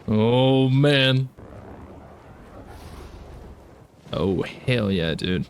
Oh man. Oh hell yeah, dude.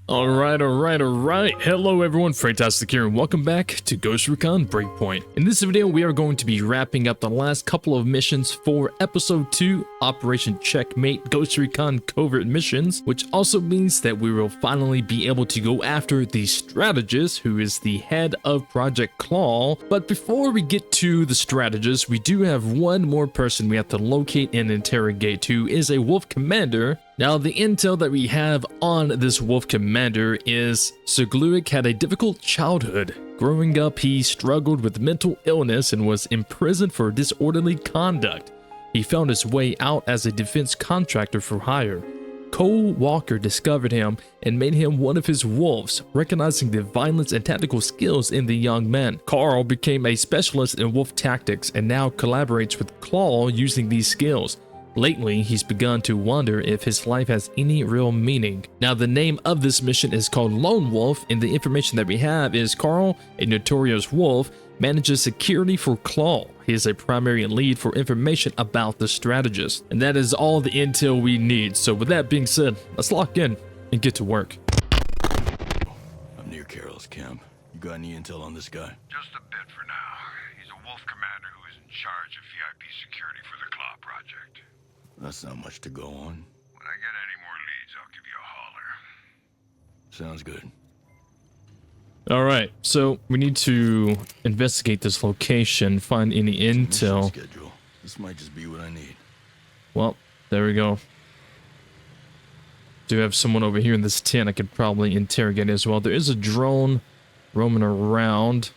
Alright. Hello everyone, FrankTastic here, and welcome back to Ghost Recon Breakpoint. In this video, we are going to be wrapping up the last couple of missions for Episode 2, Operation Checkmate, Ghost Recon Covert Missions, which also means that we will finally be able to go after the Strategist, who is the head of Project Claw. But before we get to the Strategist, we do have one more person we have to locate and interrogate, who is a Wolf Commander. Now, the intel that we have on this Wolf Commander is Zugluik had a difficult childhood. Growing up, he struggled with mental illness and was imprisoned for disorderly conduct. He found his way out as a defense contractor for hire. Cole Walker discovered him and made him one of his wolves, recognizing the violence and tactical skills in the young man. Carl became a specialist in wolf tactics and now collaborates with Claw using these skills. Lately, he's begun to wonder if his life has any real meaning. Now, the name of this mission is called Lone Wolf, and the information that we have is Carl, a notorious wolf, manages security for Claw. He is a primary lead for information about the Strategist. And that is all the intel we need. So with that being said, let's lock in and get to work. I'm near Carol's camp. You got any intel on this guy? Just a bit for now. He's a wolf commander who is in charge of VIP security for the Claw project. That's not much to go on. When I get any more leads, I'll give you a holler. Sounds good. All right, so we need to investigate this location, find any intel. Schedule. This might just be what I need. Well, there we go. Do have someone over here in this tent I could probably interrogate as well. There is a drone roaming around.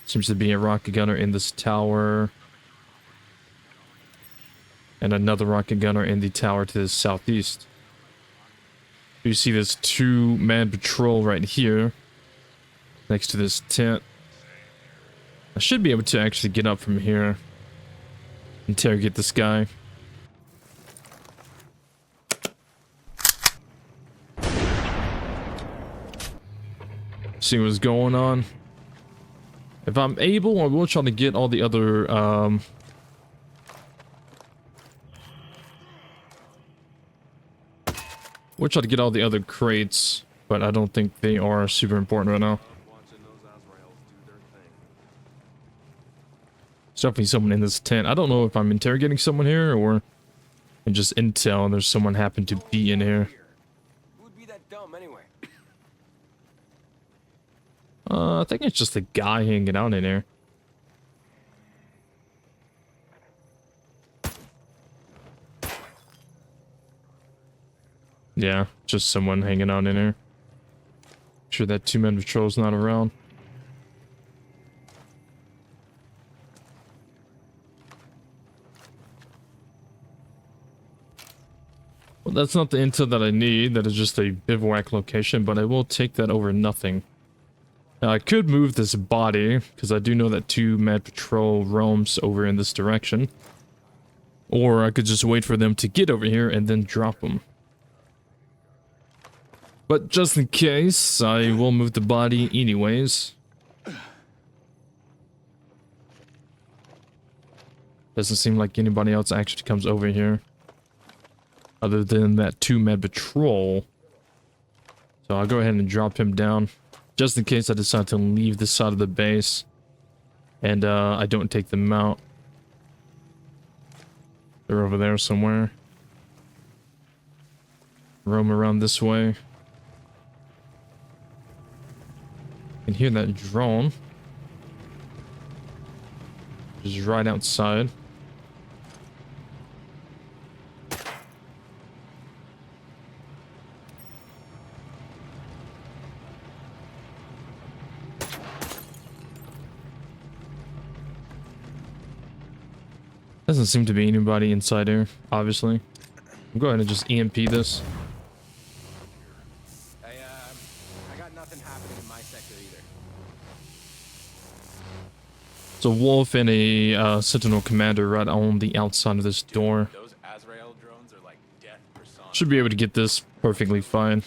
Seems to be a rocket gunner in this tower. And another rocket gunner in the tower to the southeast. You see this two-man patrol right here. Next to this tent. I should be able to actually get up from here. Interrogate this guy. See what's going on. If I'm able, I will try to get all the other we'll try to get all the other crates, but I don't think they are super important right now. There's definitely someone in this tent. I don't know if I'm interrogating someone here or just intel and there's someone happened to be in here. Who would be that dumb anyway? I think it's just a guy hanging out in here. Yeah, just someone hanging out in here. Sure that two-man patrol's not around. Well, that's not the intel that I need. That is just a bivouac location, but I will take that over nothing. Now, I could move this body, because I do know that two-man patrol roams over in this direction. Or I could just wait for them to get over here and then drop them. But just in case, I will move the body anyways. Doesn't seem like anybody else actually comes over here. Other than that two-man patrol. So I'll go ahead and drop him down. Just in case I decide to leave this side of the base. And I don't take them out. They're over there somewhere. Roam around this way. I can hear that drone. Just right outside. Doesn't seem to be anybody inside here, obviously. I'll go ahead and just EMP this. I got nothing happening in my sector either. It's a wolf and a sentinel commander right on the outside of this door. Those Azrael drones are like death persona. Should be able to get this perfectly fine.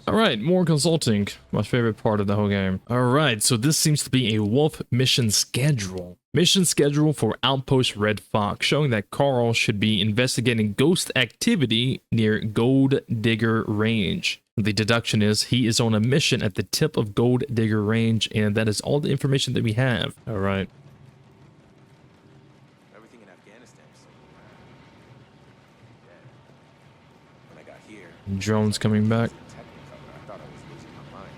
Alright, more consulting. My favorite part of the whole game. Alright, so this seems to be a wolf mission schedule. Mission schedule for Outpost Red Fox, showing that Carl should be investigating ghost activity near Gold Digger Range. The deduction is he is on a mission at the tip of Gold Digger Range, and that is all the information that we have. Alright. Everything in Afghanistan is so yeah. When I got here, Drones coming back. I thought I was losing my mind.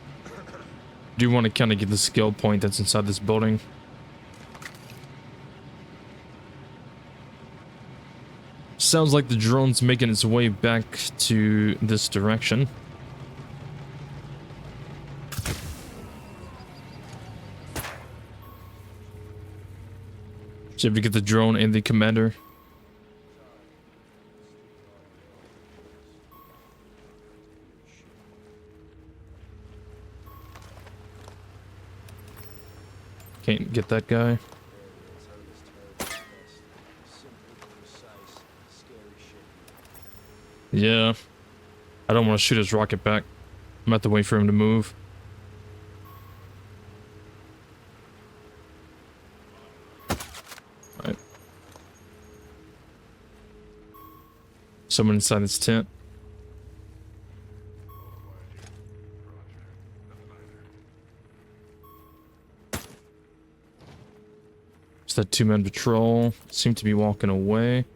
Do you want to kind of get the skill point that's inside this building? Sounds like the drone's making its way back to this direction. See if we get the drone and the commander. Can't get that guy. Yeah. I don't want to shoot his rocket back. I'm at to wait for him to move. Alright. Someone inside his tent. It's that two-man patrol. Seem to be walking away.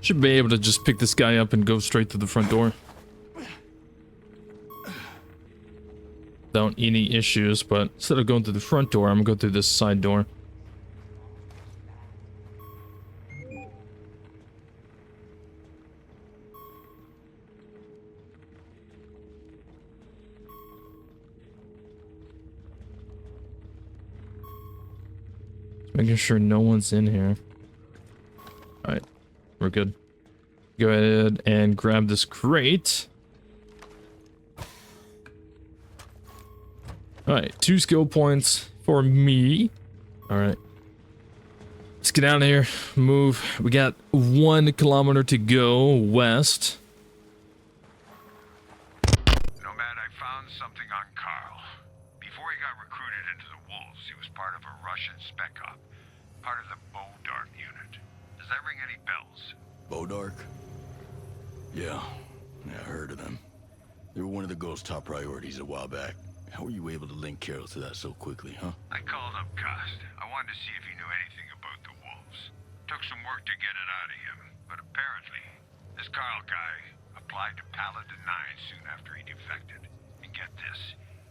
Should be able to just pick this guy up and go straight to the front door. Without any issues, but instead of going through the front door, I'm gonna go through this side door. Just making sure no one's in here. Alright. We're good. Go ahead and grab this crate. Alright, 2 skill points for me. Alright. Let's get out of here. Move. We got 1 kilometer to go west. Nomad, I found something on Carl. Before he got recruited into the Wolves, he was part of a Russian spec op. Part of the Dark unit. Does that ring any bells? Bodark? Yeah, I heard of them. They were one of the Ghost's top priorities a while back. How were you able to link Carol to that so quickly, huh? I called up Cost. I wanted to see if he knew anything about the Wolves. Took some work to get it out of him, but apparently, this Carl guy applied to Paladin 9 soon after he defected. And get this,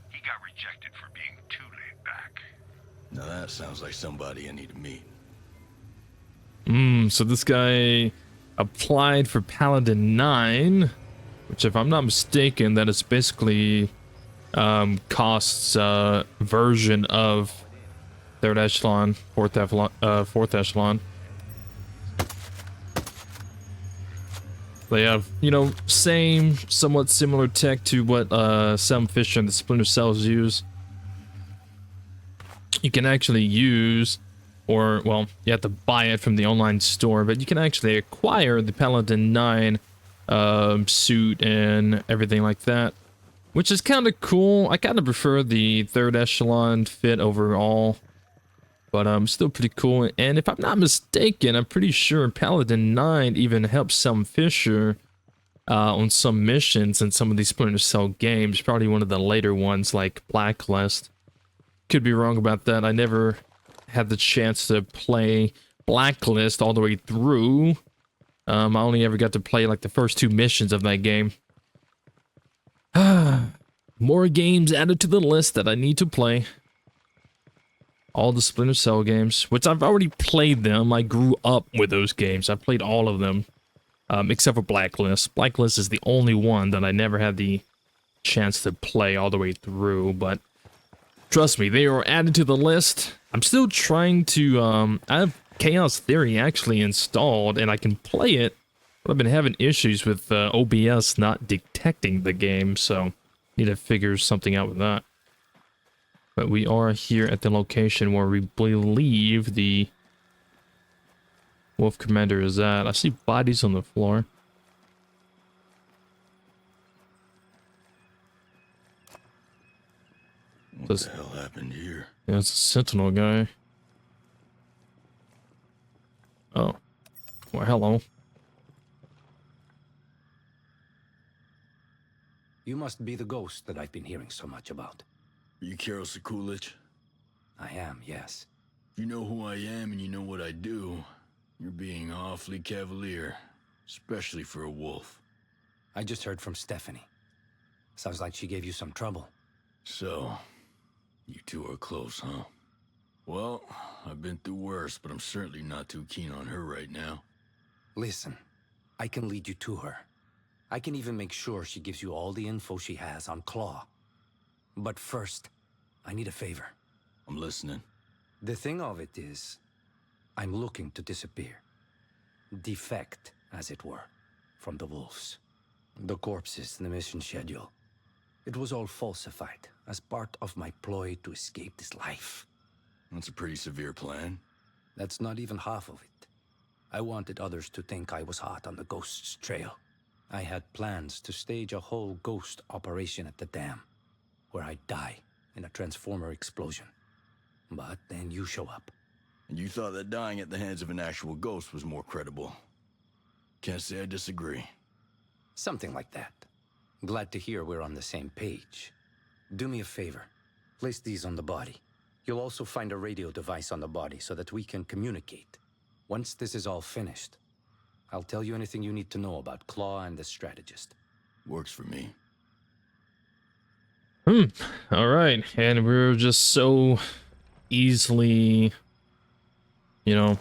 he got rejected for being too laid back. Now that sounds like somebody I need to meet. So this guy applied for Paladin 9, which if I'm not mistaken, that is basically Cost's version of 3rd echelon, 4th echelon. They have, you know, same, somewhat similar tech to what Sam Fisher and the Splinter Cells use. You can actually use, or, well, you have to buy it from the online store, but you can actually acquire the Paladin 9 suit and everything like that, which is kind of cool. I kind of prefer the 3rd echelon fit overall, but still pretty cool. And if I'm not mistaken, I'm pretty sure Paladin 9 even helps Sam Fisher on some missions in some of these Splinter Cell games, probably one of the later ones like Blacklist. Could be wrong about that. I never had the chance to play Blacklist all the way through. I only ever got to play like the first 2 missions of that game. More games added to the list that I need to play. All the Splinter Cell games, which I've already played them. I grew up with those games. I played all of them, except for Blacklist. Blacklist is the only one that I never had the chance to play all the way through, but trust me, they are added to the list. I'm still trying to, I have Chaos Theory actually installed, and I can play it But I've been having issues with OBS not detecting the game, so need to figure something out with that. But we are here at the location where we believe the Wolf Commander is at. I see bodies on the floor. What the hell happened here? Yeah, it's a Sentinel guy. Oh. Well, hello. You must be the ghost that I've been hearing so much about. Are you Karol Sekulic? I am, yes. If you know who I am and you know what I do, you're being awfully cavalier. Especially for a wolf. I just heard from Stephanie. Sounds like she gave you some trouble. So, you two are close, huh? Well, I've been through worse, but I'm certainly not too keen on her right now. Listen, I can lead you to her. I can even make sure she gives you all the info she has on Claw. But first, I need a favor. I'm listening. The thing of it is, I'm looking to disappear. Defect, as it were, from the wolves. The corpses in the mission schedule. It was all falsified as part of my ploy to escape this life. That's a pretty severe plan. That's not even half of it. I wanted others to think I was hot on the Ghost's trail. I had plans to stage a whole ghost operation at the dam, where I'd die in a transformer explosion. But then you show up. And you thought that dying at the hands of an actual ghost was more credible. Can't say I disagree. Something like that. Glad to hear we're on the same page. Do me a favor. Place these on the body. You'll also find a radio device on the body so that we can communicate. Once this is all finished, I'll tell you anything you need to know about Claw and the Strategist. Works for me. All right, and we're just so easily, you know,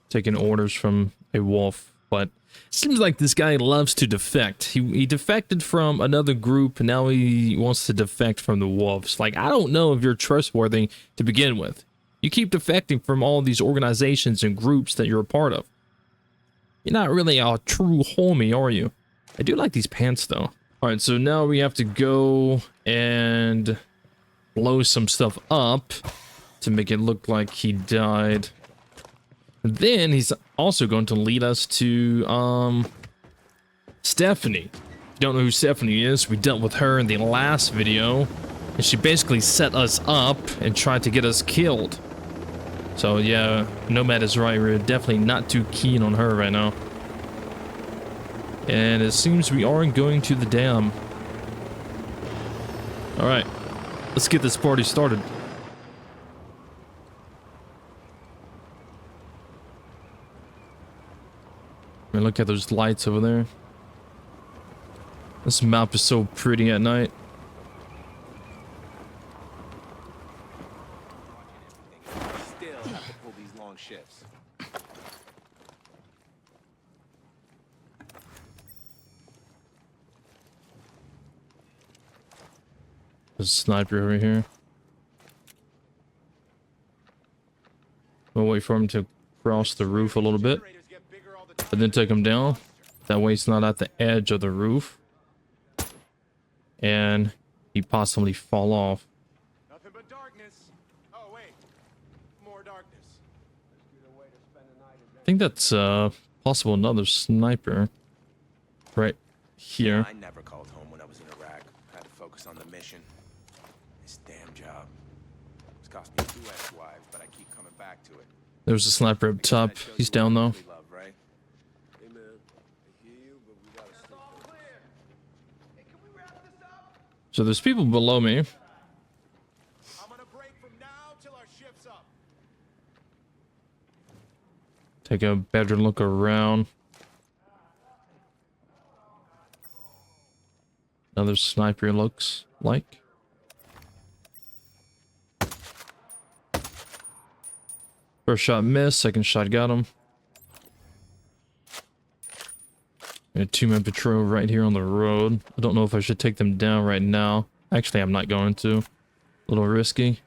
taking orders from a wolf. But it seems like this guy loves to defect. He defected from another group, and now he wants to defect from the wolves. Like, I don't know if you're trustworthy to begin with. You keep defecting from all these organizations and groups that you're a part of. You're not really a true homie, are you? I do like these pants, though. All right, so now we have to go and blow some stuff up to make it look like he died. Then he's also going to lead us to Stephanie. If you don't know who Stephanie is, we dealt with her in the last video, and she basically set us up and tried to get us killed. So yeah, Nomad is right, we're definitely not too keen on her right now. And it seems we aren't going to the dam. Alright, let's get this party started. I mean, look at those lights over there. This map is so pretty at night. Still have to pull these long shifts. There's a sniper over here. We'll wait for him to cross the roof a little bit, but then take him down. That way he's not at the edge of the roof, and he possibly fall off. Nothing but darkness. Oh wait, more darkness. I think that's possible another sniper right here. I never called home when I was in Iraq. I had to focus on the mission. This damn job. It's cost me 2 ex-wives, but I keep coming back to it. There's a sniper up top. He's down though. Love, right? Hey man, I hear you, but we gotta stay focused. Hey, can we wrap this up? So there's people below me. I'm gonna break from now till our shift's up. Take a better look around. Another sniper looks like. First shot missed, second shot got him. A 2-man patrol right here on the road. I don't know if I should take them down right now. Actually, I'm not going to. A little risky.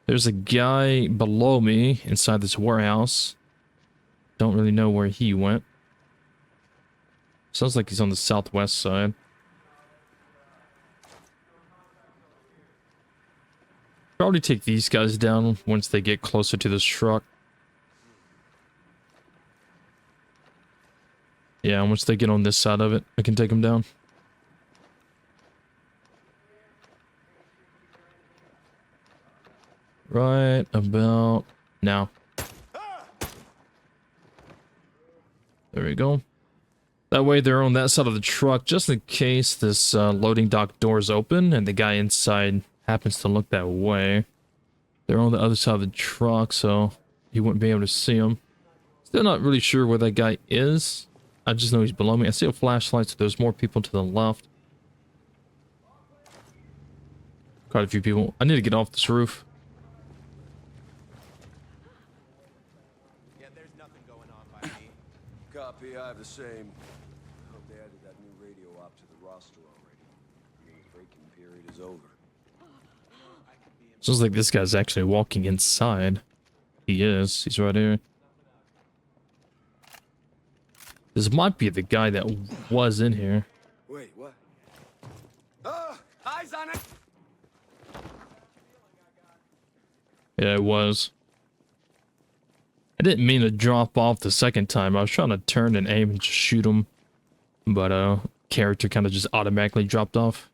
There's a guy below me inside this warehouse. Don't really know where he went. Sounds like he's on the southwest side. Probably take these guys down once they get closer to this truck. Yeah, once they get on this side of it, I can take them down. Right about now. There we go. That way they're on that side of the truck, just in case this loading dock door is open and the guy inside happens to look that way. They're on the other side of the truck, so he wouldn't be able to see him. Still not really sure where that guy is. I just know he's below me. I see a flashlight, so there's more people to the left. Quite a few people. I need to get off this roof. Yeah, there's nothing going on by me. Copy, I have the same. Hope they added that new radio op to the roster already. The breaking period is over. Sounds like this guy's actually walking inside. He is. He's right here. This might be the guy that was in here. Wait, what? Ah! Eyes on it! Yeah, it was. I didn't mean to drop off the second time. I was trying to turn and aim and just shoot him. But, character kind of just automatically dropped off.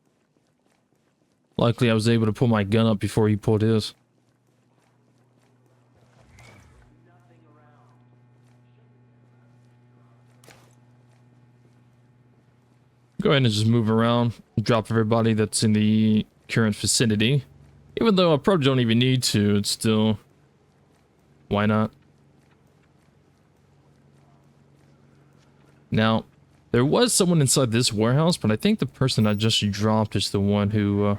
Luckily, I was able to pull my gun up before he pulled his. Go ahead and just move around, drop everybody that's in the current vicinity. Even though I probably don't even need to, it's still... Why not? Now, there was someone inside this warehouse, but I think the person I just dropped is the one who...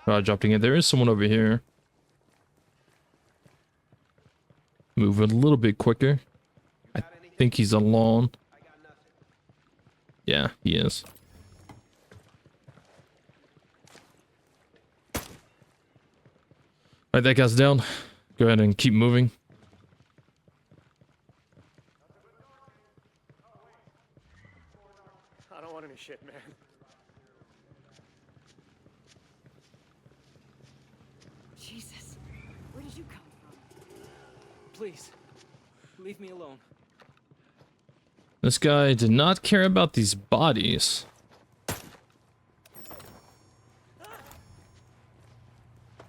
I dropped again. There is someone over here. Move a little bit quicker. I think he's alone. Yeah, he is. Alright, that guy's down. Go ahead and keep moving. I don't want any shit, man. Jesus, where did you come from? Please, leave me alone. This guy did not care about these bodies.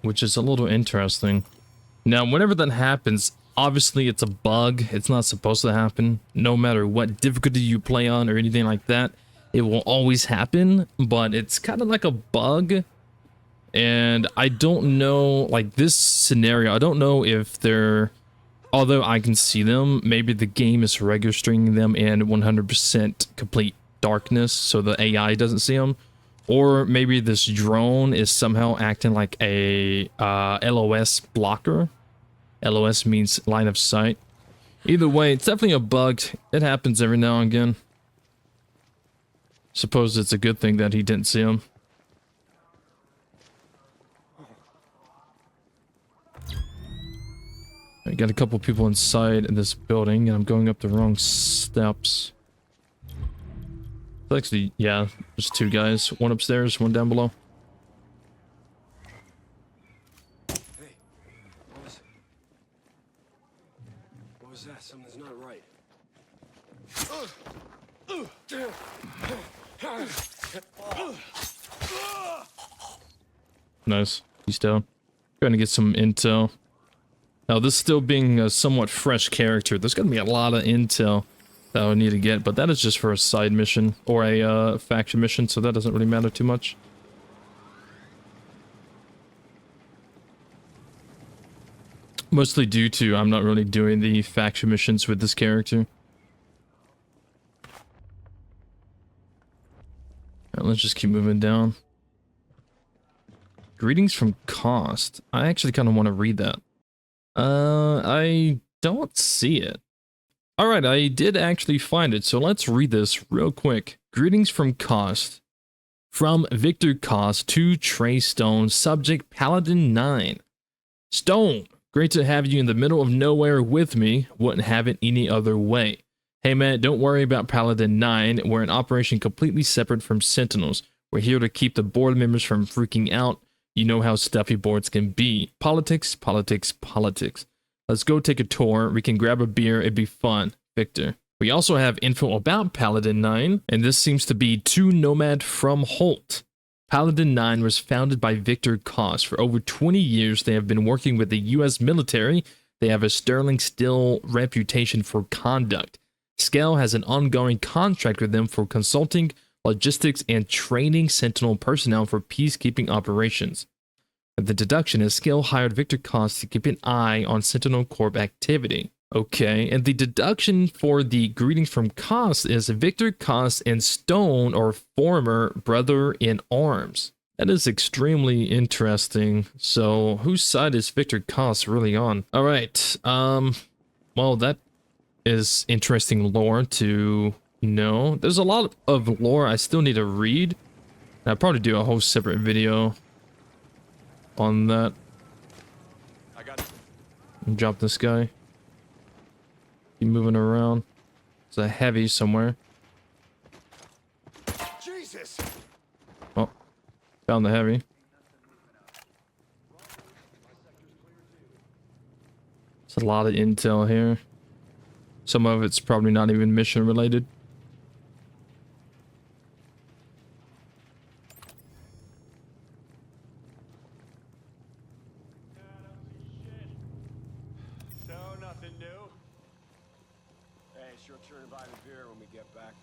Which is a little interesting. Now, whenever that happens, obviously it's a bug. It's not supposed to happen. No matter what difficulty you play on or anything like that, it will always happen. But it's kind of like a bug. And I don't know, like this scenario, I don't know if they're... Although I can see them, maybe the game is registering them in 100% complete darkness, so the AI doesn't see them. Or maybe this drone is somehow acting like a LOS blocker. LOS means line of sight. Either way, it's definitely a bug. It happens every now and again. Suppose it's a good thing that he didn't see him. I got a couple people inside in this building, and I'm going up the wrong steps. Actually, yeah, there's two guys. One upstairs, one down below. Hey, what was that? Something's not right. Nice. He's down. Trying to get some intel. Now, this still being a somewhat fresh character, there's going to be a lot of intel that I need to get, but that is just for a side mission or a faction mission, so that doesn't really matter too much. Mostly due to I'm not really doing the faction missions with this character. Alright, let's just keep moving down. Greetings from Cost. I actually kind of want to read that. I don't see it. Alright, I did actually find it, so let's read this real quick. Greetings from Cost. From Victor Cost to Trey Stone, subject Paladin 9. Stone, great to have you in the middle of nowhere with me. Wouldn't have it any other way. Hey man, don't worry about Paladin 9. We're an operation completely separate from Sentinels. We're here to keep the board members from freaking out. You know how stuffy boards can be. Politics, politics, politics. Let's go take a tour. We can grab a beer. It'd be fun. Victor. We also have info about Paladin 9, and this seems to be 2 Nomad from Holt. Paladin 9 was founded by Victor Koss. For over 20 years, they have been working with the U.S. military. They have a sterling still reputation for conduct. Scale has an ongoing contract with them for consulting, logistics, and training Sentinel personnel for peacekeeping operations. The deduction is Scale hired Victor Koss to keep an eye on Sentinel Corp activity. Okay, and the deduction for the greetings from Koss is Victor Koss and Stone are former brother in arms. That is extremely interesting. So, whose side is Victor Koss really on? All right, well, that is interesting lore to know. There's a lot of lore I still need to read. I'll probably do a whole separate video on that. I got Drop this guy. Keep moving around. There's a heavy somewhere. Jesus. Oh, found the heavy. There's a lot of intel here. Some of it's probably not even mission related. So, nothing new? Hey, sure sure invite a beer when we get back.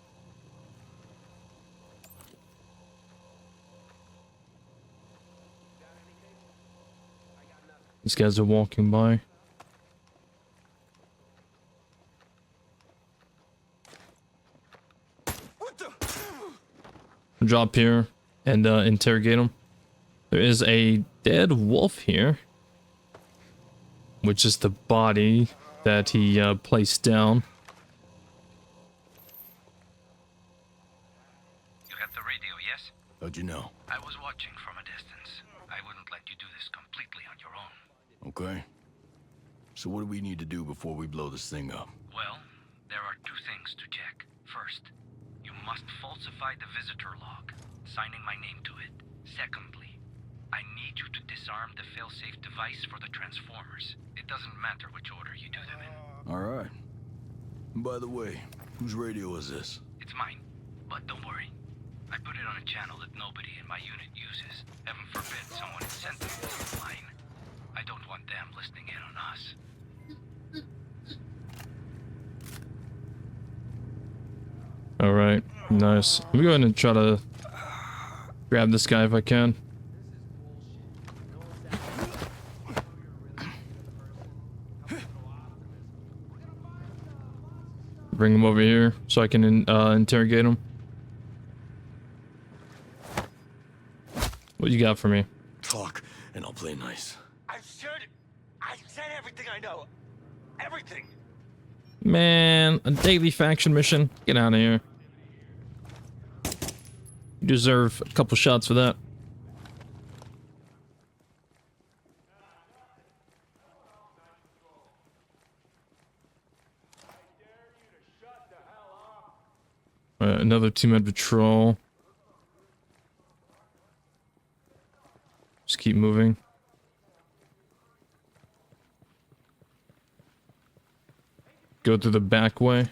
These guys are walking by. Drop here and interrogate him. There is a dead wolf here, which is the body that he placed down. You have the radio, yes? How'd you know? I was watching from a distance. I wouldn't let you do this completely on your own. Okay. So what do we need to do before we blow this thing up? Well, there are 2 things to check. First, you must falsify the visitor log, signing my name to it. Secondly, I need you to disarm the failsafe device for the transformers. It doesn't matter which order you do them in. All right. And by the way, whose radio is this? It's mine, but don't worry. I put it on a channel that nobody in my unit uses. Heaven forbid someone is sensitive to mine. I don't want them listening in on us. All right, nice. Let me go ahead and try to grab this guy if I can. Bring him over here so I can interrogate him. What you got for me? Talk, and I'll play nice. I said everything I know. Everything. Man, a daily faction mission? Get out of here. You deserve a couple shots for that. Another team-man patrol. Just keep moving. Go through the back way.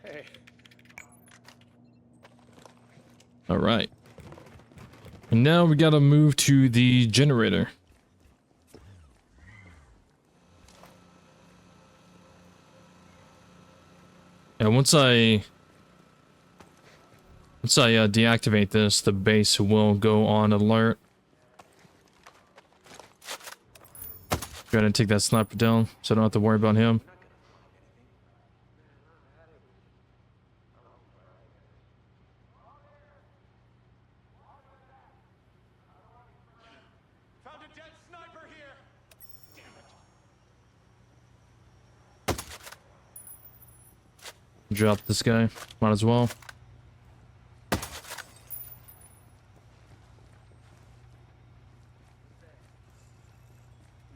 Hey. All right. And now we gotta move to the generator. And once I deactivate this, the base will go on alert. Go ahead and take that sniper down so I don't have to worry about him. Drop this guy. Might as well.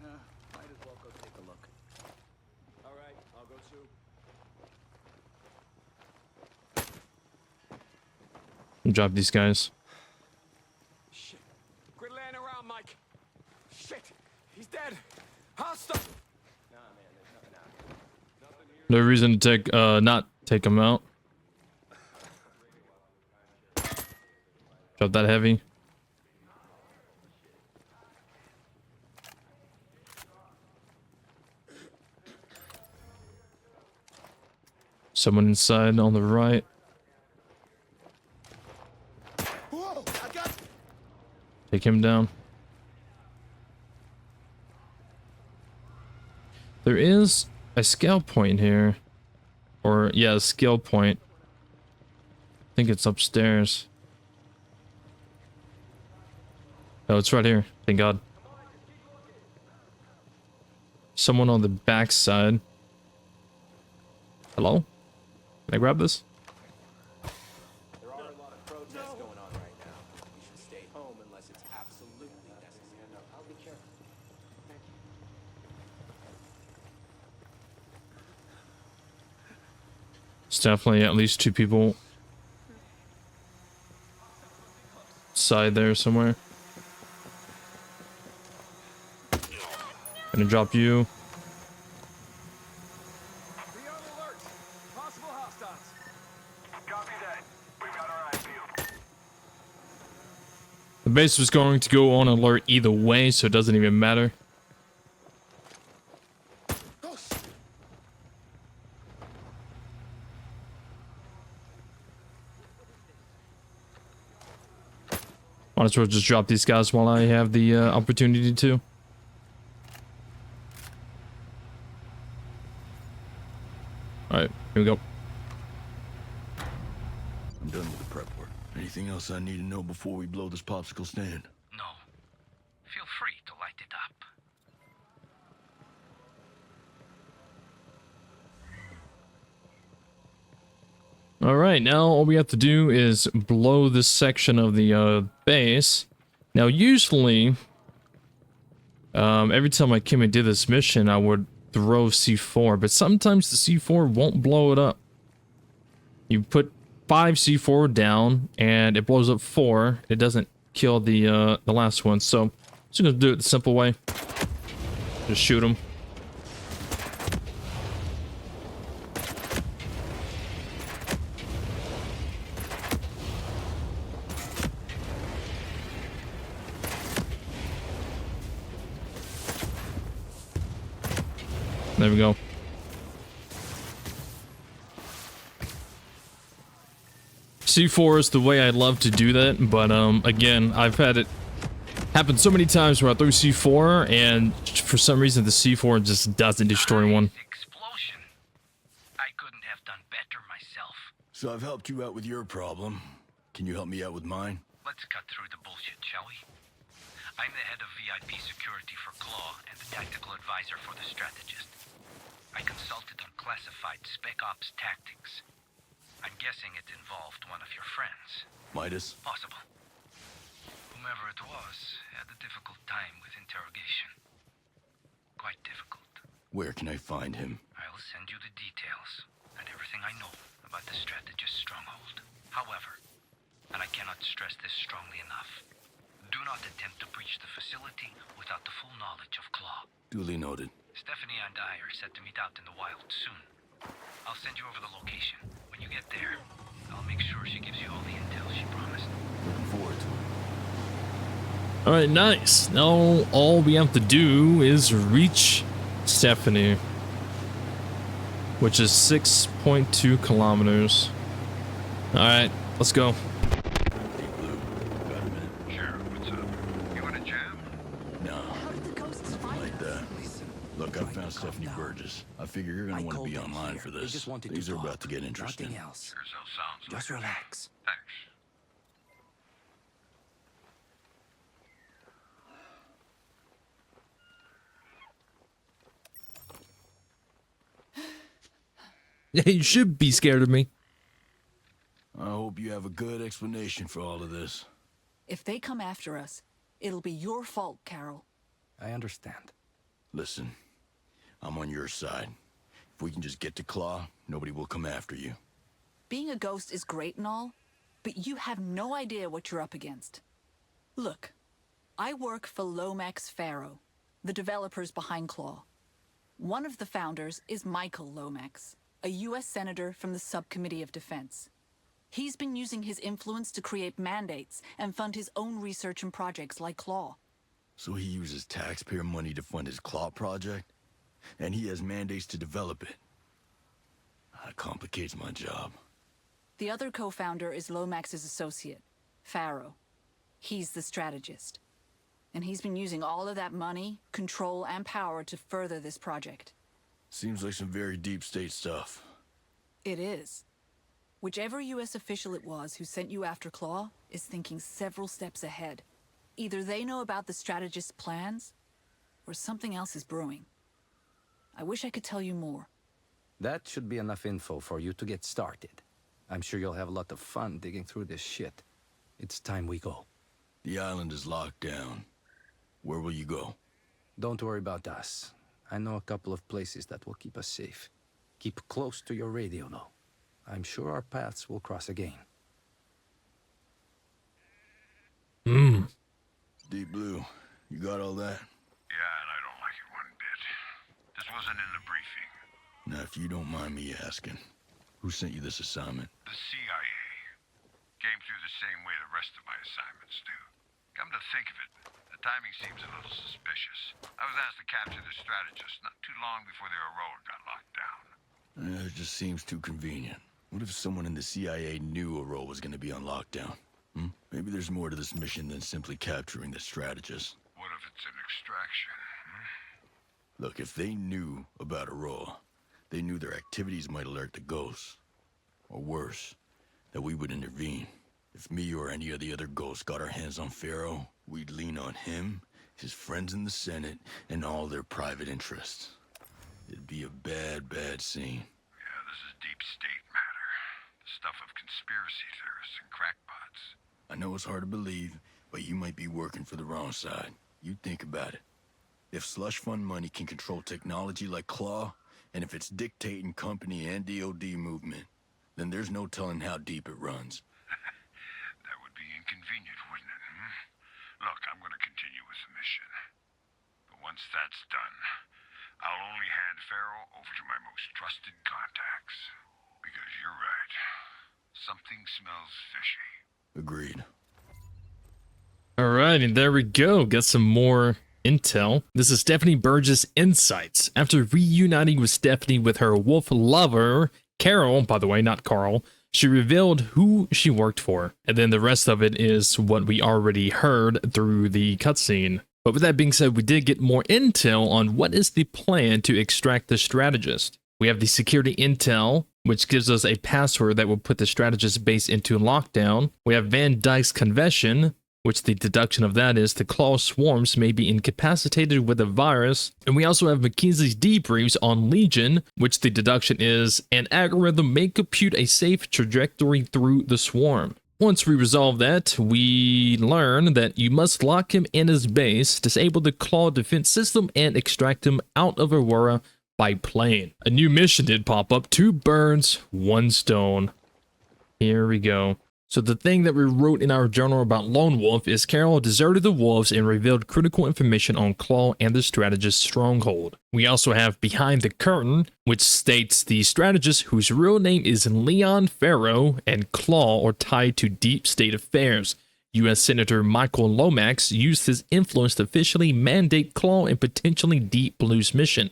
Might as well go take a look. All right, I'll go too. Drop these guys. Shit. Quit laying around, Mike. Shit. He's dead. Hostile. Nah, man, there's nothing out here. Nothing here. No reason to take, not take him out. Drop that heavy. Someone inside on the right. Whoa, I got... Take him down. There is a skill point here. Or, yeah, a skill point. I think it's upstairs. Oh, it's right here. Thank God. Someone on the back side. Hello? Can I grab this? There are a lot of protests going on right now. You should stay home unless it's absolutely necessary. No, I'll be careful. Thank you. It's definitely at least 2 people. Side there somewhere. Gonna drop you. Be on alert. Possible hostiles. Copy that. We got our eyes peeled. The base was going to go on alert either way, so it doesn't even matter. Might as well just drop these guys while I have the opportunity to. Alright, here we go. I'm done with the prep work. Anything else I need to know before we blow this popsicle stand? No. Feel free to light it up. Alright, now all we have to do is blow this section of the base. Now usually, every time I came and did this mission, I would throw C4, but sometimes the C4 won't blow it up. You put 5 C4 down, and it blows up 4. It doesn't kill the last one, so I'm just gonna do it the simple way. Just shoot them. There we go. C4 is the way I love to do that, but again, I've had it happen so many times where I throw C4 and for some reason the C4 just doesn't destroy one. Explosion. I couldn't have done better myself. So I've helped you out with your problem. Can you help me out with mine? Let's cut through the bullshit, shall we? I'm the head of VIP security for Claw and the tactical advisor for the Strategist. I consulted on classified Spec Ops tactics. I'm guessing it involved one of your friends. Midas? Possible. Whomever it was had a difficult time with interrogation. Quite difficult. Where can I find him? I'll send you the details and everything I know about the Strategist stronghold. However, and I cannot stress this strongly enough, do not attempt to breach the facility without the full knowledge of Claw. Duly noted. Stephanie and I are set to meet out in the wild soon. I'll send you over the location. When you get there, I'll make sure she gives you all the intel she promised. Looking forward to it. Alright, nice. Now all we have to do is reach Stephanie, which is 6.2 kilometers. Alright, let's go. Hey, Blue. Got a minute? Sheriff, what's up? You in a jam? No. How did the ghosts find Like that. Listen, Look, I trying found to calm Stephanie down. Burgess. I figure you're gonna I want to called be them online here. for They this. just wanted Things to are talk. about to get interesting. Nothing else. Sure so sounds Just like it. relax. Thanks. You should be scared of me. I hope you have a good explanation for all of this. If they come after us, it'll be your fault, Carol. I understand. Listen, I'm on your side. If we can just get to Claw, nobody will come after you. Being a ghost is great and all, but you have no idea what you're up against. Look, I work for Lomax Faro, the developers behind Claw. One of the founders is Michael Lomax, a U.S. Senator from the Subcommittee of Defense. He's been using his influence to create mandates and fund his own research and projects like Claw. So he uses taxpayer money to fund his Claw project? And he has mandates to develop it. That complicates my job. The other co-founder is Lomax's associate, Faro. He's the strategist. And he's been using all of that money, control, and power to further this project. Seems like some very deep state stuff. It is. Whichever U.S. official it was who sent you after Claw is thinking several steps ahead. Either they know about the strategist's plans, or something else is brewing. I wish I could tell you more. That should be enough info for you to get started. I'm sure you'll have a lot of fun digging through this shit. It's time we go. The island is locked down. Where will you go? Don't worry about us. I know a couple of places that will keep us safe. Keep close to your radio, though. I'm sure our paths will cross again. Deep Blue, you got all that? Yeah, and I don't like it one bit. This wasn't in the briefing. Now, if you don't mind me asking, who sent you this assignment? The CIA. Came through the same way the rest of my assignments do. Come to think of it, the timing seems a little suspicious. I was asked to capture the strategist not too long before their Aurora got locked down. It just seems too convenient. What if someone in the CIA knew Aurora was going to be on lockdown? Maybe there's more to this mission than simply capturing the strategist. What if it's an extraction? Look, if they knew about Aurora, they knew their activities might alert the ghosts. Or worse, that we would intervene. If me or any of the other ghosts got our hands on Faro, we'd lean on him, his friends in the Senate, and all their private interests. It'd be a bad, bad scene. Yeah, this is deep state matter. The stuff of conspiracy theorists and crackpots. I know it's hard to believe, but you might be working for the wrong side. You think about it. If slush fund money can control technology like Claw, and if it's dictating company and DOD movement, then there's no telling how deep it runs. That would be inconvenient, wouldn't it? Look, I'm going to continue with the mission. But once that's done, I'll only hand Faro over to my most trusted contacts. Because you're right. Something smells fishy. Agreed. All right, and there we go. Got some more intel. This is Stephanie Burgess' insights. After reuniting with Stephanie with her wolf lover, Carol, by the way, not Carl, she revealed who she worked for. And then the rest of it is what we already heard through the cutscene. But with that being said, we did get more intel on what is the plan to extract the strategist. We have the security intel, which gives us a password that will put the strategist base into lockdown. We have Van Dyke's confession, which the deduction of that is the Claw swarms may be incapacitated with a virus. And we also have McKinsey's debriefs on Legion, which the deduction is an algorithm may compute a safe trajectory through the swarm. Once we resolve that, we learn that you must lock him in his base, disable the Claw defense system, and extract him out of Aurora by plane. A new mission did pop up, 2 birds, 1 stone. Here we go. So the thing that we wrote in our journal about Lone Wolf is Carol deserted the wolves and revealed critical information on Claw and the strategist's stronghold. We also have Behind the Curtain, which states the strategist whose real name is Leon Faro and Claw are tied to deep state affairs. U.S. Senator Michael Lomax used his influence to officially mandate Claw and potentially Deep Blue's mission.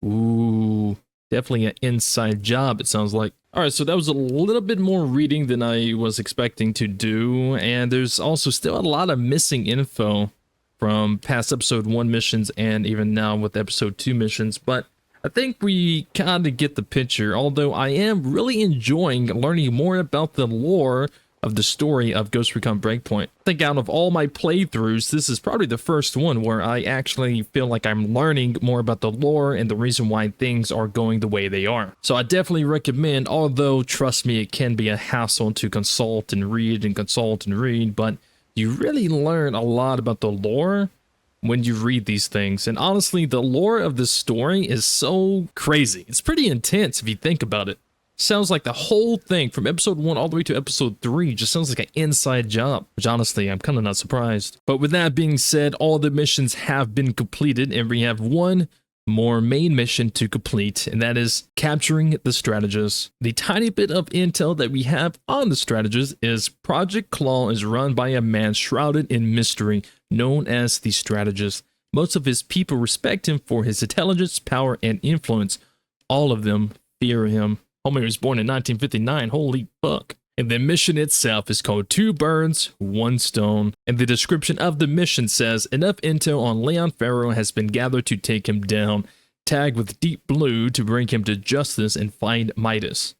Ooh, definitely an inside job, it sounds like. Alright, so that was a little bit more reading than I was expecting to do, and there's also still a lot of missing info from past episode 1 missions and even now with episode 2 missions, but I think we kind of get the picture, although I am really enjoying learning more about the lore of the story of Ghost Recon Breakpoint. I think out of all my playthroughs, this is probably the first one where I actually feel like I'm learning more about the lore and the reason why things are going the way they are. So I definitely recommend, although trust me, it can be a hassle to consult and read, but you really learn a lot about the lore when you read these things. And honestly, the lore of this story is so crazy. It's pretty intense if you think about it. Sounds like the whole thing from episode 1 all the way to episode 3 just sounds like an inside job, which honestly, I'm kind of not surprised. But with that being said, all the missions have been completed, and we have one more main mission to complete, and that is capturing the Strategist. The tiny bit of intel that we have on the Strategist is Project Claw is run by a man shrouded in mystery known as the Strategist. Most of his people respect him for his intelligence, power, and influence. All of them fear him. Homie was born in 1959, holy fuck. And the mission itself is called 2 Birds, 1 Stone. And the description of the mission says, enough intel on Leon Farrow has been gathered to take him down. Tag with Deep Blue to bring him to justice and find Midas.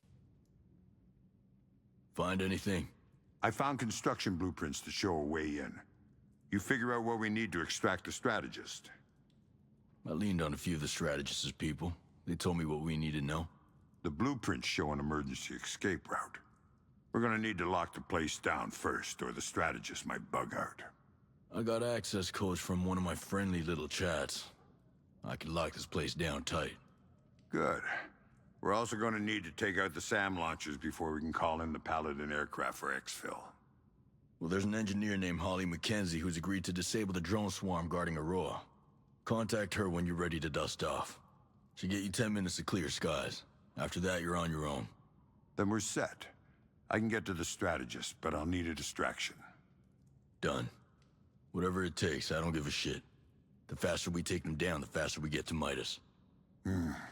Find anything? I found construction blueprints to show a way in. You figure out what we need to extract the Strategist. I leaned on a few of the Strategist's people. They told me what we need to know. The blueprints show an emergency escape route. We're gonna need to lock the place down first, or the Strategist might bug out. I got access codes from one of my friendly little chats. I can lock this place down tight. Good. We're also gonna need to take out the SAM launchers before we can call in the Paladin aircraft for exfil. Well, there's an engineer named Holly McKenzie who's agreed to disable the drone swarm guarding Aurora. Contact her when you're ready to dust off. She'll get you 10 minutes to clear skies. After that, you're on your own. Then we're set. I can get to the Strategist, but I'll need a distraction. Done. Whatever it takes, I don't give a shit. The faster we take them down, the faster we get to Midas.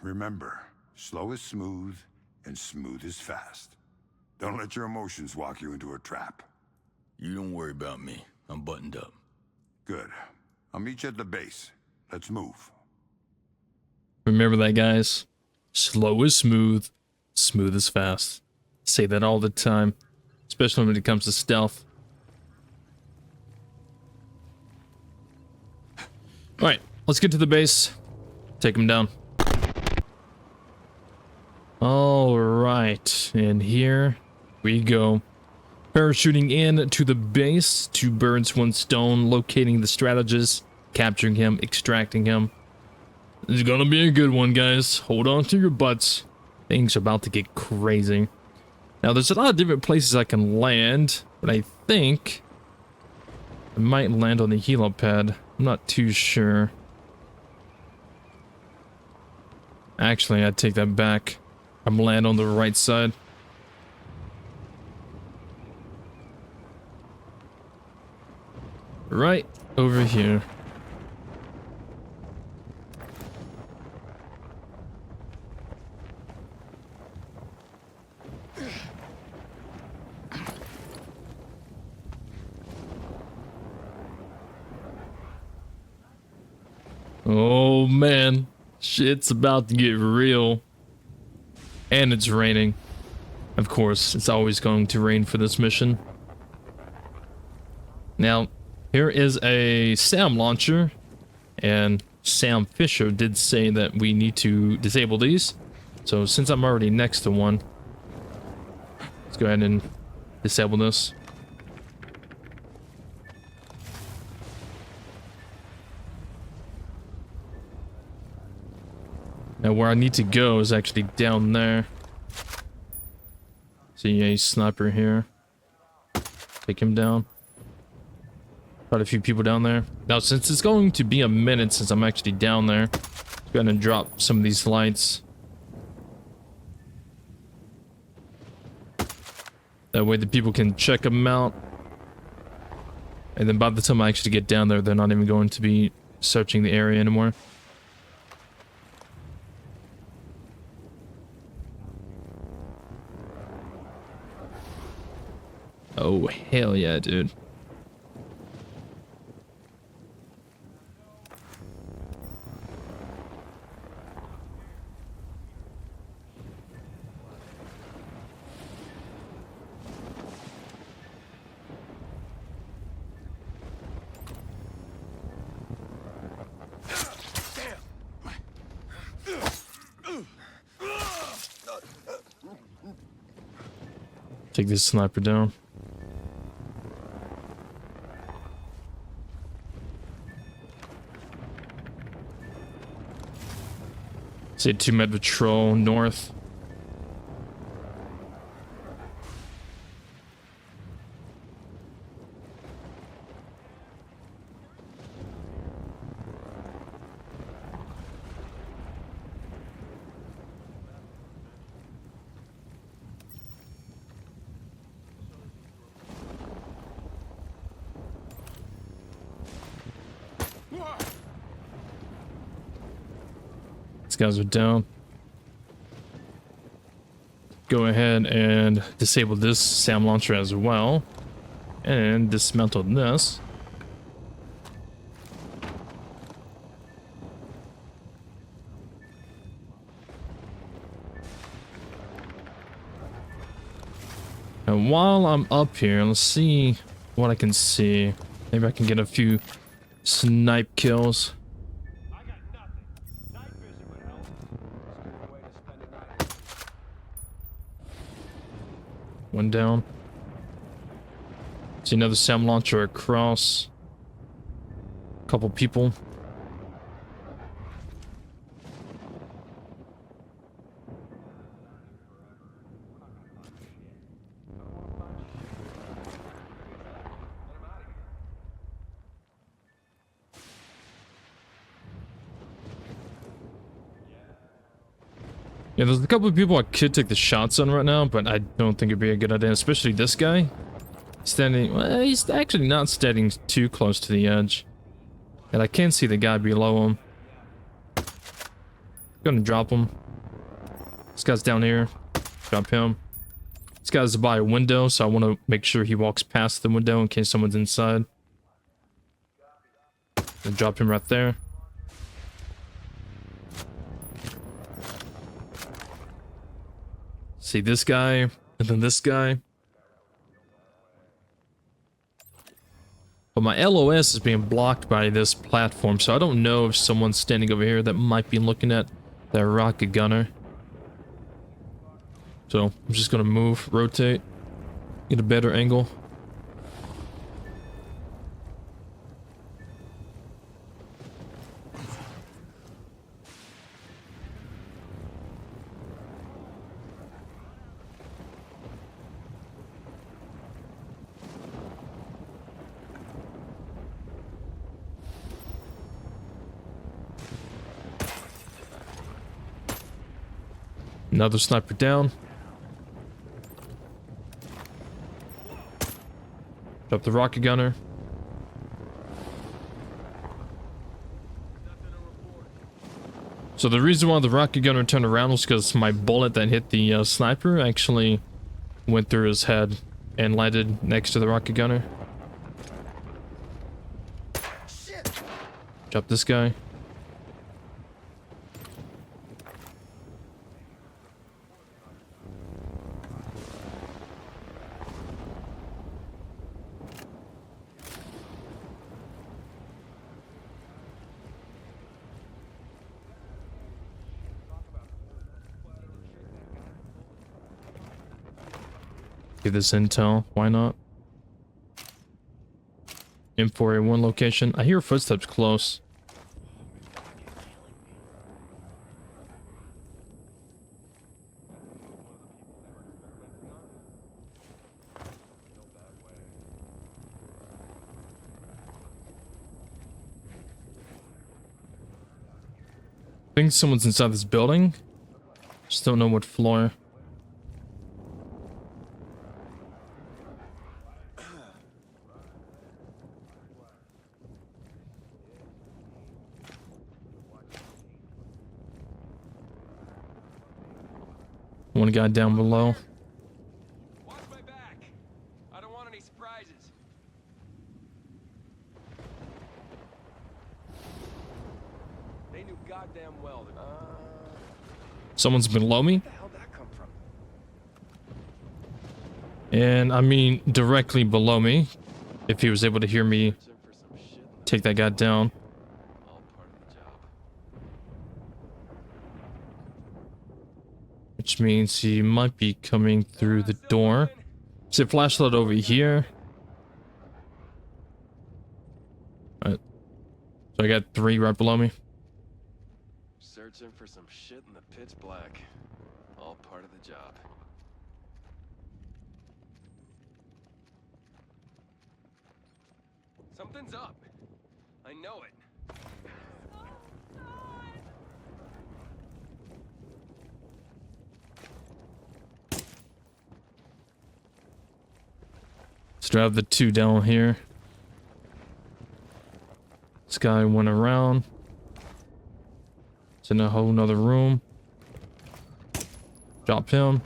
Remember, slow is smooth, and smooth is fast. Don't let your emotions walk you into a trap. You don't worry about me. I'm buttoned up. Good. I'll meet you at the base. Let's move. Remember that, guys. Slow is smooth, smooth is fast. Say that all the time, especially when it comes to stealth. Alright, let's get to the base. Take him down. Alright, and here we go. Parachuting in to the base, 2 birds, 1 stone, locating the Strategist, capturing him, extracting him. This is gonna be a good one, guys. Hold on to your butts. Things are about to get crazy. Now, there's a lot of different places I can land, but I think I might land on the helipad. I'm not too sure. Actually, I'd take that back. I'm land on the right side. Right over here. Oh man, shit's about to get real. And it's raining. Of course, it's always going to rain for this mission. Now, here is a SAM launcher, and Sam Fisher did say that we need to disable these. So since I'm already next to one, let's go ahead and disable this. Now where I need to go is actually down there. See a sniper here. Take him down. Quite a few people down there. Now since it's going to be a minute since I'm actually down there, let's go ahead and drop some of these lights. That way the people can check them out. And then by the time I actually get down there, they're not even going to be searching the area anymore. Oh, hell yeah, dude. Take this sniper down. Say 2-med patrol north. These guys are down. Go ahead and disable this SAM launcher as well. And dismantle this. And while I'm up here, let's see what I can see. Maybe I can get a few snipe kills. One down. See another SAM launcher across. Couple people. Yeah, there's a couple of people I could take the shots on right now, but I don't think it'd be a good idea, especially this guy. Standing, well, he's actually not standing too close to the edge. And I can't see the guy below him. Gonna drop him. This guy's down here. Drop him. This guy's by a window, so I want to make sure he walks past the window in case someone's inside. And drop him right there. See this guy, and then this guy. But my LOS is being blocked by this platform, so I don't know if someone's standing over here that might be looking at that rocket gunner. So I'm just gonna move, rotate, get a better angle. Another sniper down. Drop the rocket gunner. So the reason why the rocket gunner turned around was because my bullet that hit the sniper actually went through his head and landed next to the rocket gunner. Drop this guy. Give this intel, why not? M4A1 location. I hear footsteps close. I think someone's inside this building. Just don't know what floor. One guy down below. Watch my back. I don't want any surprises. They knew goddamn well that. Someone's below me. Where the hell did that come from? And I mean directly below me. If he was able to hear me take that guy down. All part of the job. Which means he might be coming through the door. See a flashlight over here. Alright. So I got 3 right below me. Searching for some shit in the pitch black. All part of the job. Something's up. I know it. Still have the 2 down here. This guy went around. It's in a whole nother room. Drop him.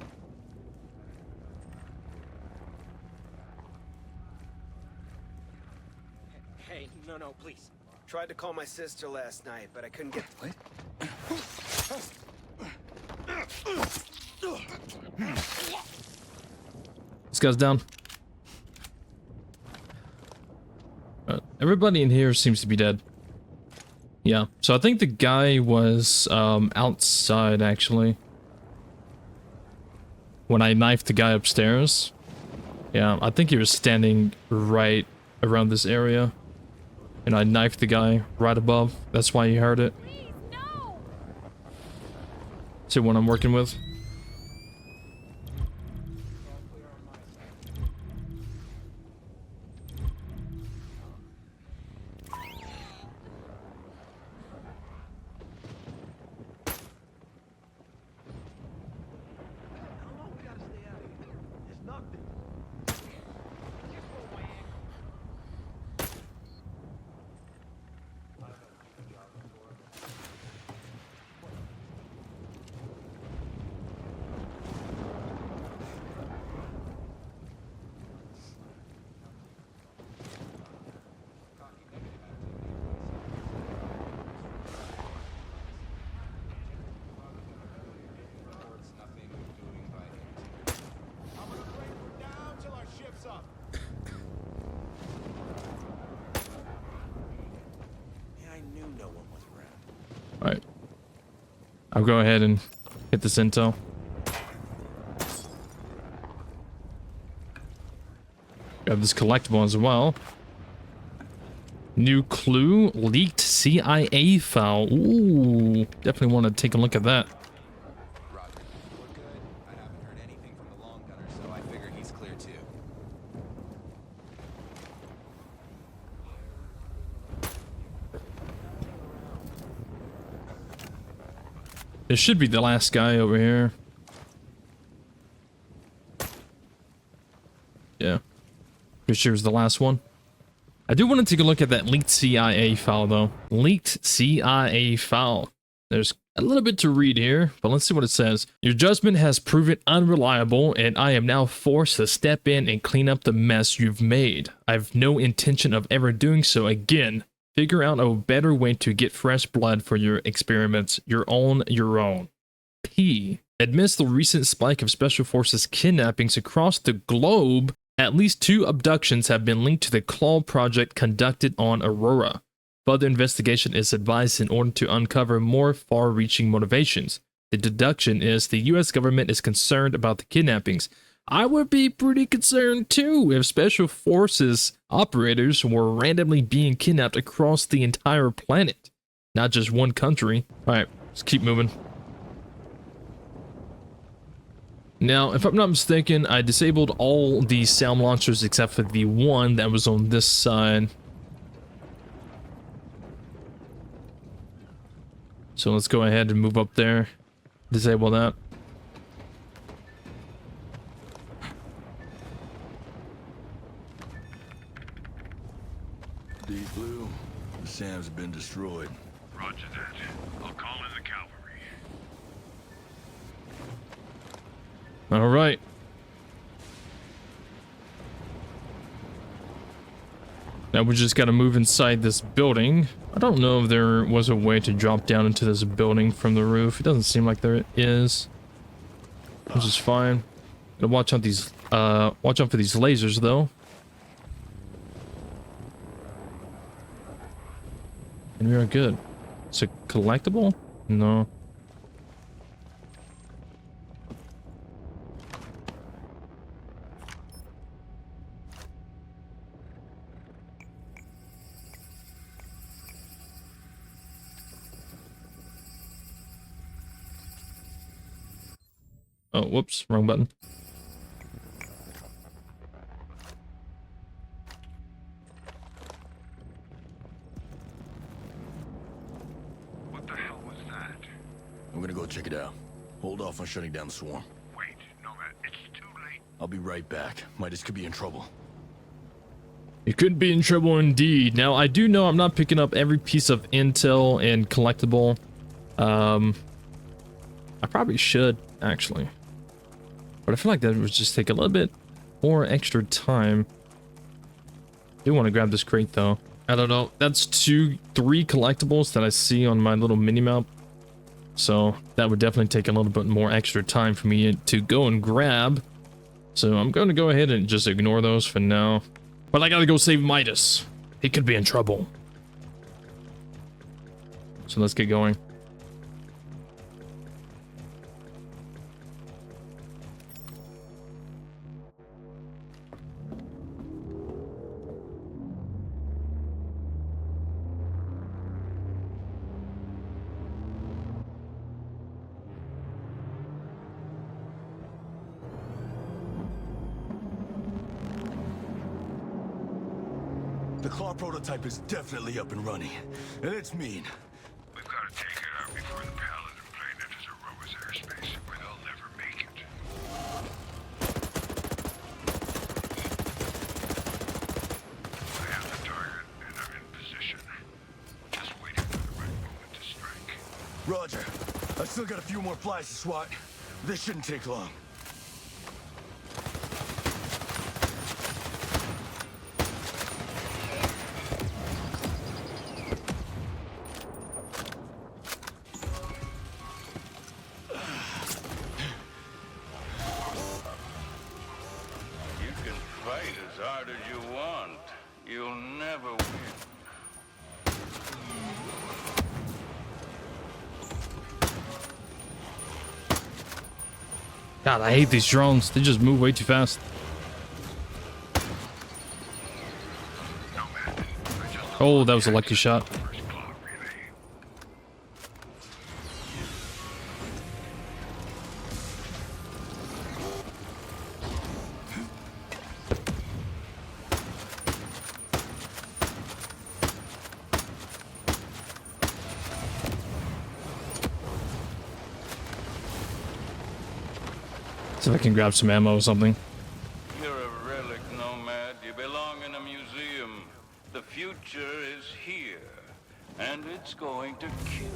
Hey, no, please. Tried to call my sister last night, but I couldn't get... What? This guy's down. Everybody in here seems to be dead. Yeah, so I think the guy was outside actually. When I knifed the guy upstairs. Yeah, I think he was standing right around this area. And I knifed the guy right above. That's why he heard it. Please, no! See what I'm working with. Alright. I'll go ahead and hit this intel. Got this collectible as well. New clue, leaked CIA file. Ooh, definitely want to take a look at that. Roger. We're good. I haven't heard anything from the long gunner, so I figure he's clear too. This should be the last guy over here. Yeah. Pretty sure it was the last one. I do want to take a look at that leaked CIA file, though. Leaked CIA file. There's a little bit to read here, but let's see what it says. Your judgment has proven unreliable, and I am now forced to step in and clean up the mess you've made. I have no intention of ever doing so again. Figure out a better way to get fresh blood for your experiments. Your own. P. Amidst the recent spike of Special Forces kidnappings across the globe, at least 2 abductions have been linked to the Claw project conducted on Aurora. Further investigation is advised in order to uncover more far-reaching motivations. The deduction is the US government is concerned about the kidnappings. I would be pretty concerned too if Special Forces operators were randomly being kidnapped across the entire planet, not just one country. Alright, let's keep moving. Now, if I'm not mistaken, I disabled all the sound launchers except for the one that was on this side. So let's go ahead and move up there. Disable that. Deep Blue, the Sam's been destroyed. Roger that. I'll call in the cavalry. All right. Now we just got to move inside this building. I don't know if there was a way to drop down into this building from the roof. It doesn't seem like there is, which is fine. Gotta watch out these. Watch out for these lasers, though. And we are good. It's a collectible? No. Oh, whoops, wrong button. What the hell was that? I'm gonna go check it out. Hold off on shutting down the swarm. Wait, Nomad, it's too late. I'll be right back. Midas could be in trouble. You could be in trouble indeed. Now, I do know I'm not picking up every piece of intel and collectible. I probably should, actually. But I feel like that would just take a little bit more extra time. I do want to grab this crate, though. I don't know. That's 3 collectibles that I see on my little mini-map. So that would definitely take a little bit more extra time for me to go and grab. So I'm going to go ahead and just ignore those for now. But I gotta go save Midas. He could be in trouble. So let's get going. The claw prototype is definitely up and running, and it's mean. We've got to take it out before the Paladin plane enters Aroa's airspace, where they'll never make it. I have the target, and I'm in position. Just waiting for the right moment to strike. Roger. I still got a few more flies to swat. This shouldn't take long. God, I hate these drones. They just move way too fast. Oh, that was a lucky shot. See if I can grab some ammo or something. You're a relic, Nomad. You belong in a museum. The future is here, and it's going to kill you.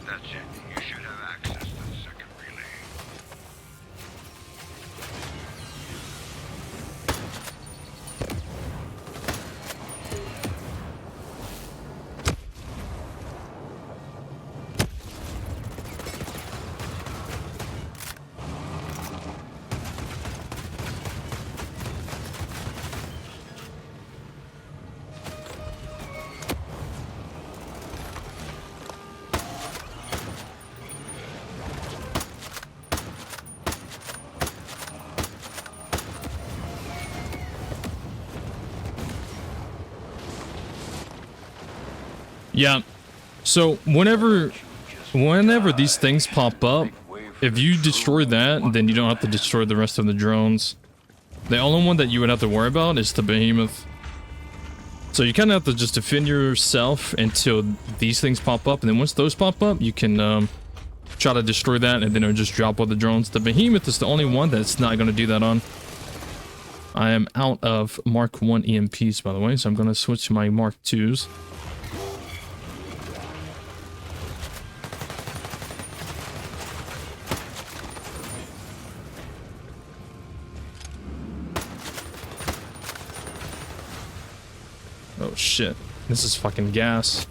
That's it. You should have access to the second relay. Yeah. So whenever these things pop up, if you destroy that, then you don't have to destroy the rest of the drones. The only one that you would have to worry about is the behemoth. So you kind of have to just defend yourself until these things pop up, and then once those pop up, you can try to destroy that, and then it'll just drop all the drones. The behemoth is the only one that's not going to do that on. I am out of Mark 1 EMPs, by the way, so I'm going to switch to my Mark 2s. Oh shit, this is fucking gas.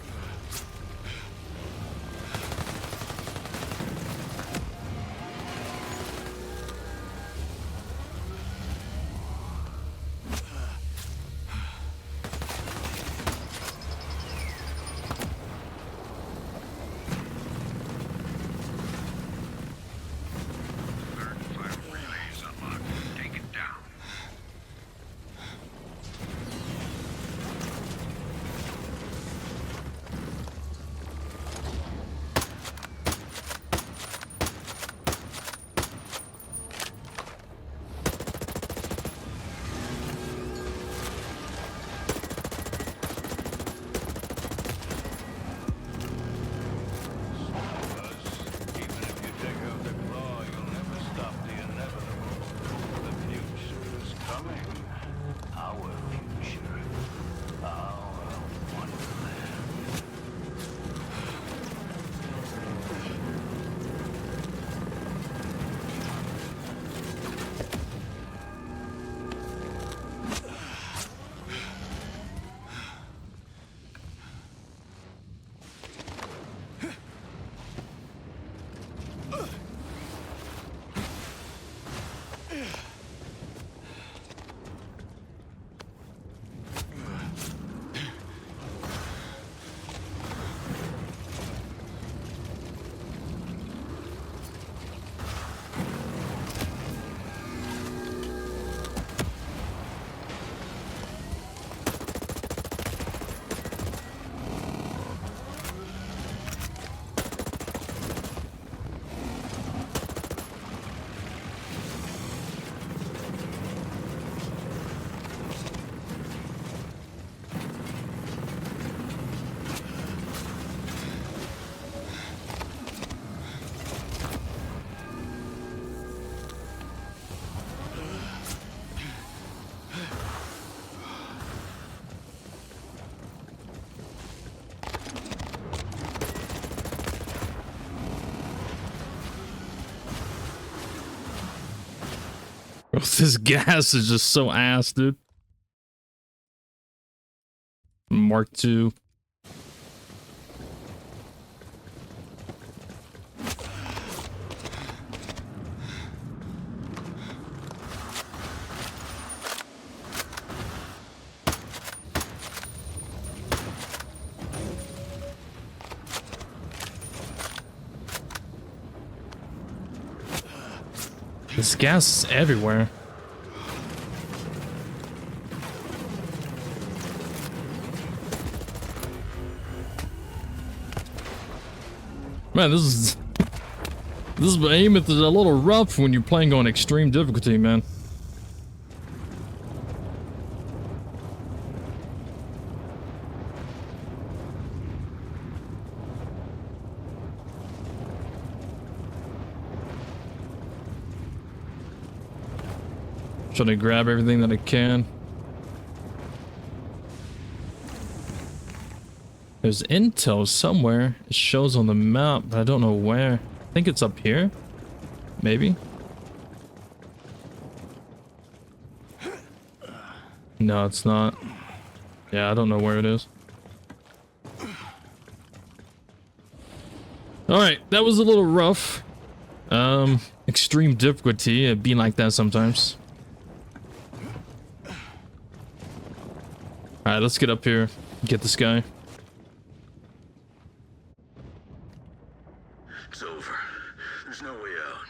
This gas is just so ass, dude. Mark II. This gas is everywhere. Man, this behemoth is a little rough when you're playing on extreme difficulty, man. Trying to grab everything that I can. There's intel somewhere. It shows on the map, but I don't know where. I think it's up here. Maybe. No, it's not. Yeah, I don't know where it is. Alright, that was a little rough. Extreme difficulty. It'd be like that sometimes. Alright, let's get up here. Get this guy. It's over. There's no way out.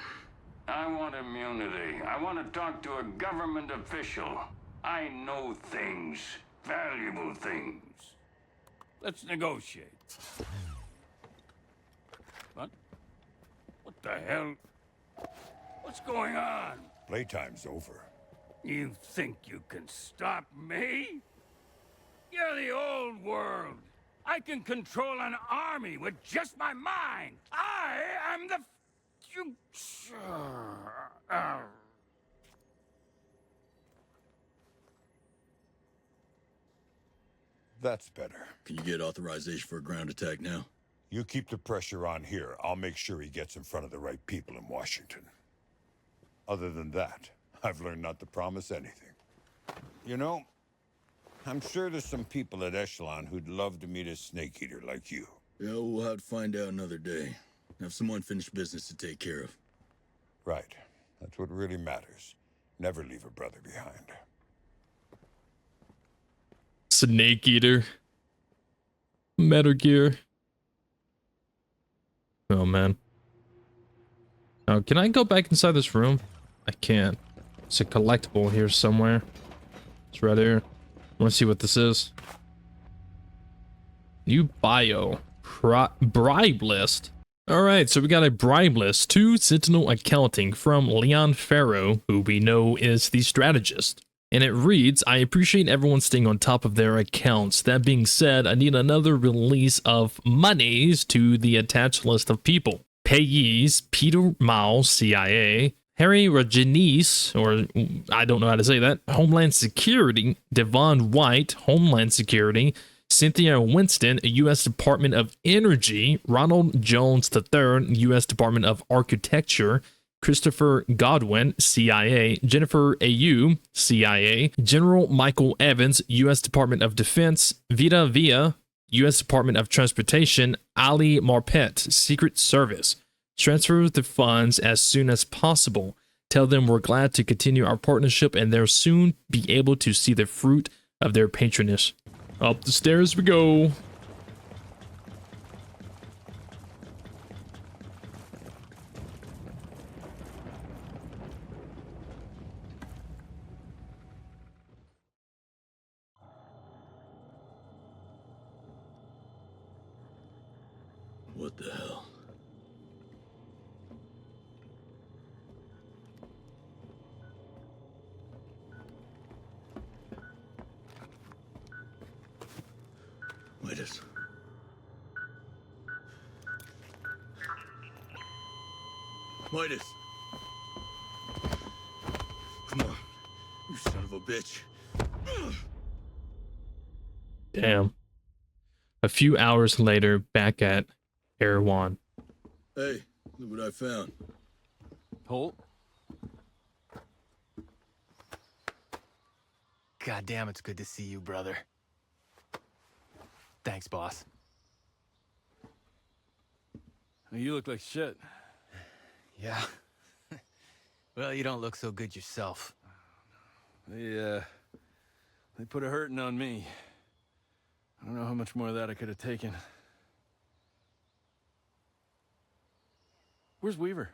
I want immunity. I want to talk to a government official. I know things. Valuable things. Let's negotiate. What? What the hell? What's going on? Playtime's over. You think you can stop me? You're the old world. I can control an army with just my mind. I am the future. That's better. Can you get authorization for a ground attack now? You keep the pressure on here. I'll make sure he gets in front of the right people in Washington. Other than that, I've learned not to promise anything. You know, I'm sure there's some people at Echelon who'd love to meet a snake eater like you. Yeah, we'll have to find out another day. Have some unfinished business to take care of. Right. That's what really matters. Never leave a brother behind. Snake Eater. Metal Gear. Oh, man. Oh, can I go back inside this room? I can't. It's a collectible here somewhere. It's right here. I want to see what this is. New bio. Bribe list. Alright, so we got a bribe list to Sentinel Accounting from Leon Farrow, who we know is the strategist. And it reads, I appreciate everyone staying on top of their accounts. That being said, I need another release of monies to the attached list of people. Payees, Peter Mao, CIA, Harry Rajanis, or I don't know how to say that, Homeland Security, Devon White, Homeland Security, Cynthia Winston, U.S. Department of Energy, Ronald Jones III, U.S. Department of Architecture, Christopher Godwin, CIA, Jennifer Au, CIA, General Michael Evans, U.S. Department of Defense, Vita Villa, U.S. Department of Transportation, Ali Marpet, Secret Service. Transfer the funds as soon as possible. Tell them we're glad to continue our partnership and they'll soon be able to see the fruit of their patronage. Up the stairs we go. What the hell? Midas. Midas! Come on, you son of a bitch. Damn. A few hours later, back at Erewhon. Hey, look what I found. Holt? God damn, it's good to see you, brother. Thanks, boss. You look like shit. Yeah. Well, you don't look so good yourself. They put a hurting on me. I don't know how much more of that I could have taken. Where's Weaver?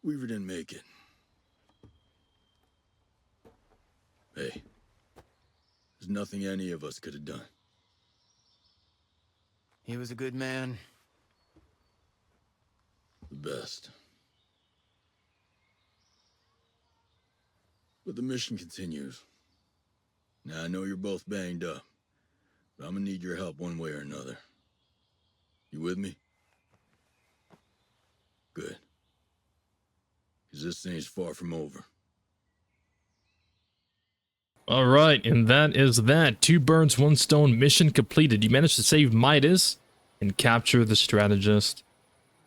Weaver didn't make it. Hey, there's nothing any of us could have done. He was a good man. The best. But the mission continues. Now, I know you're both banged up, but I'm gonna need your help one way or another. You with me? Good. Because this thing's far from over. All right, and that is that. 2 birds, 1 stone, mission completed. You managed to save Midas and capture the strategist.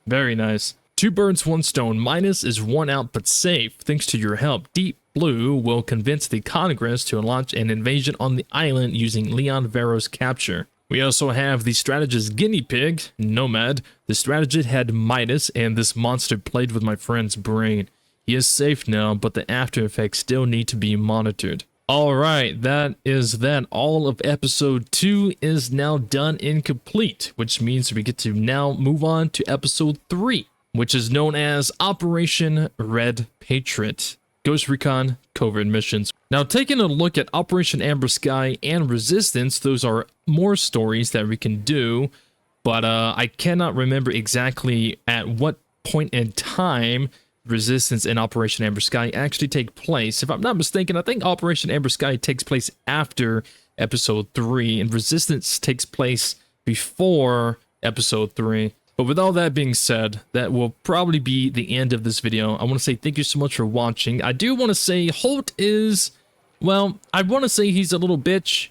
Very nice. 2 birds, 1 stone. Midas is 1 out but safe. Thanks to your help, Deep Blue will convince the Congress to launch an invasion on the island using Leon Farrow's capture. We also have the strategist guinea pig, Nomad. The strategist had Midas, and this monster played with my friend's brain. He is safe now, but the after effects still need to be monitored. Alright, that is that. All of episode 2 is now done and complete, which means we get to now move on to episode 3, which is known as Operation Red Patriot. Ghost Recon Covert Missions. Now, taking a look at Operation Amber Sky and Resistance, those are more stories that we can do, but I cannot remember exactly at what point in time Resistance and Operation Amber Sky actually take place. If I'm not mistaken, I think Operation Amber Sky takes place after episode 3, and Resistance takes place before episode 3. But with all that being said, that will probably be the end of this video. I want to say thank you so much for watching. I do want to say Holt is well, I want to say he's a little bitch,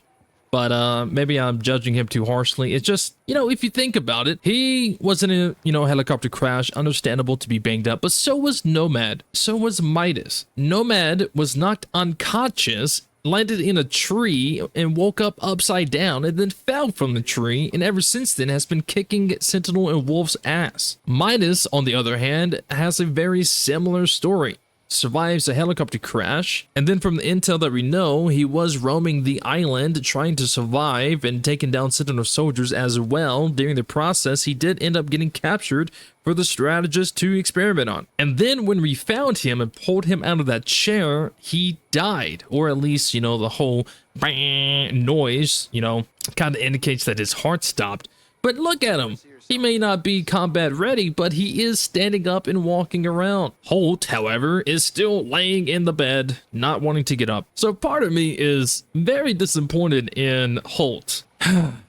but maybe I'm judging him too harshly. It's just, you know, if you think about it, he was in a, you know, helicopter crash, understandable to be banged up, but so was Nomad, so was Midas. Nomad was knocked unconscious, landed in a tree, and woke up upside down, and then fell from the tree, and ever since then has been kicking Sentinel and Wolf's ass. Midas, on the other hand, has a very similar story. Survives a helicopter crash, and then from the intel that we know, he was roaming the island trying to survive and taking down Sentinel soldiers as well. During the process, he did end up getting captured for the Strategist to experiment on. And then when we found him and pulled him out of that chair, he died, or at least, you know, the whole bang noise, you know, kind of indicates that his heart stopped. But look at him. He may not be combat ready, but he is standing up and walking around. Holt, however, is still laying in the bed, not wanting to get up. So part of me is very disappointed in Holt.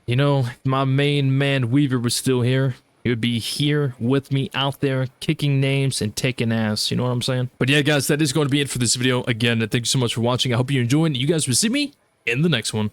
You know, my main man Weaver was still here. He would be here with me out there kicking names and taking ass. You know what I'm saying? But yeah, guys, that is going to be it for this video. Again, thank you so much for watching. I hope you enjoyed. You guys will see me in the next one.